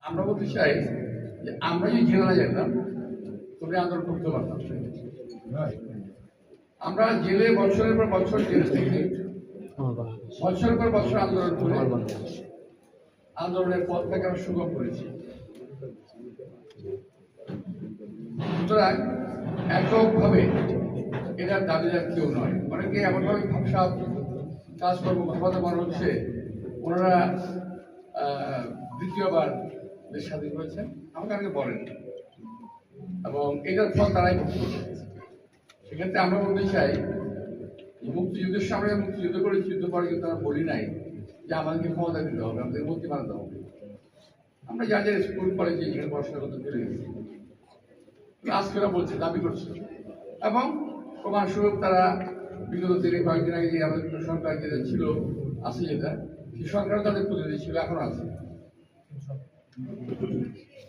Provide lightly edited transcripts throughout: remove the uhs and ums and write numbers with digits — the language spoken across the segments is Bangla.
আমরা বলতে চাই যে আমরা যদি জেলে না যেতাম তবে আন্দোলন করতে পারতাম। আমরা জেলে বছরের পর বছর জেলে থেকে বছরের পর বছর আন্দোলন করে আন্দোলনের পথটাকে আমরা সুগম করেছি। সুতরাং এককভাবে এটার দাবিদার কেউ নয়। অনেকে এমনভাবে ভাবসাব কাজকর্ম কথাবার্তা মনে হচ্ছে ওনারা দ্বিতীয়বার দেশ স্বাধীন করেছেন, আমাকে অনেকে বলেন, এবং এটার ফল তারাই ভোগ করছে। সেক্ষেত্রে আমরা বলতে চাই মুক্তিযুদ্ধের সামনে মুক্তিযুদ্ধ করে যুদ্ধ পরে কিন্তু আমরা বলি নাই যে আমাদেরকে ক্ষমতা দিতে হবে, আমাদের মুক্তি বানাতে হবে। আমরা যাদের স্কুল কলেজে যেখানে পড়াশোনা করতে চলে গেছি, আজকে বলছে, দাবি করছে, এবং প্রমাণস্বরূপ তারা বিগত দিনে কয়েকদিন আগে যে আমাদের সরকার যেটা ছিল আছে, যেটা সেই সরকার তাদের প্রতিনিধি ছিল, এখন আছে।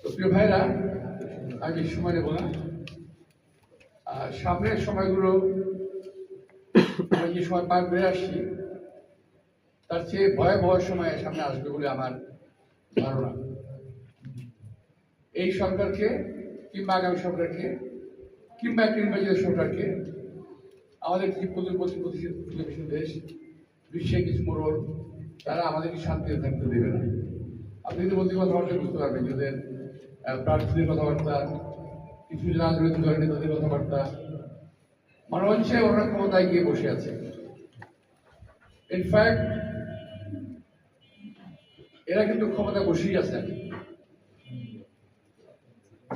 তো প্রিয় ভাইরা, আমি বেশি সময় নেব না। সামনের সময়গুলো আমরা যে সময় পার করে আসছি তার চেয়ে ভয়াবহ সময় সামনে আসবে বলে আমার ধারণা। এই সরকারকে কিংবা আগামী সরকারকে কিংবা একটা নির্বাচিত সরকারকে আমাদের কিছু প্রতিবেশী দেশ, বিশ্বের কিছু মোড়ল, তারা আমাদেরকে শান্তিতে থাকতে দেবে না। আপনি যদি বলতে কথাবার্তা বুঝতে পারবেন, যাদের প্রার্থীদের কথাবার্তা, কিছু রাজনৈতিক দলের নেতাদের কথাবার্তা, মনে হচ্ছে ওরা ক্ষমতায় গিয়ে বসে আছে। ইনফ্যাক্ট এরা কিন্তু ক্ষমতা বসেই আছে।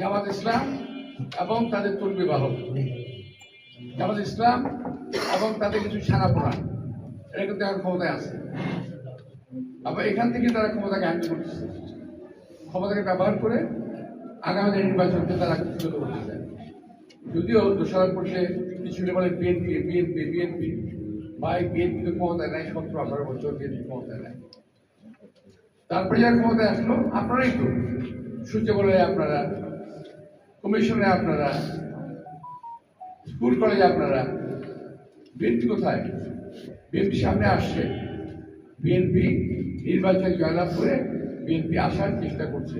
জামাত ইসলাম এবং তাদের তরুণী বাহক, জামাত ইসলাম এবং তাদের কিছু ছানাপোনা, এরা কিন্তু এখন ক্ষমতায় আছে। আবার এখান থেকে তারা ক্ষমতাকে হ্যান্ডেল করতেছে, ক্ষমতাকে ব্যবহার করে আগামী নির্বাচনকে তারা সুযোগ করতেছে। যদিও দোষারোপ করছে কিছু বলে বিএনপি ভাই, বিএনপি তো ক্ষমতায় নাই, 17-18 বছর বিএনপি ক্ষমতায় নাই। তারপরে যারা ক্ষমতায় আসলো আপনারাই তো, সূর্য বলে আপনারা, কমিশনে আপনারা, স্কুল কলেজে আপনারা। বিএনপি কোথায়? বিএনপি সামনে আসছে, বিএনপি নির্বাচনে জয়লাভ করে বিএনপি আসার চেষ্টা করছে।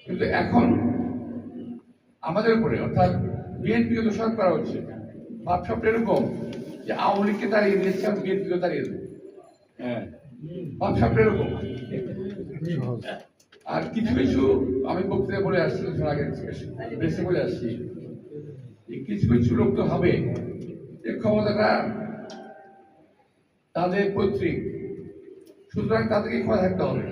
কিন্তু এখন আমাদের উপরে, অর্থাৎ বিএনপিকে দোষারোপ করা হচ্ছে। ভাবসাবটা এরকম যে আওয়ামী লীগকে তাড়িয়ে দিয়েছে, আমি বিএনপিকে তাড়িয়ে দেবো। হ্যাঁ, ভাবসাবটা এরকম। আর কিছু কিছু আমি বক্তৃতা বলে আসছি, আগে বেশি বলে আসছি, কিছু কিছু লোক তো হবে যে ক্ষমতাটা তাদের পৈতৃক, সুতরাং তাদেরকে ক্ষমতা থাকতে হবে।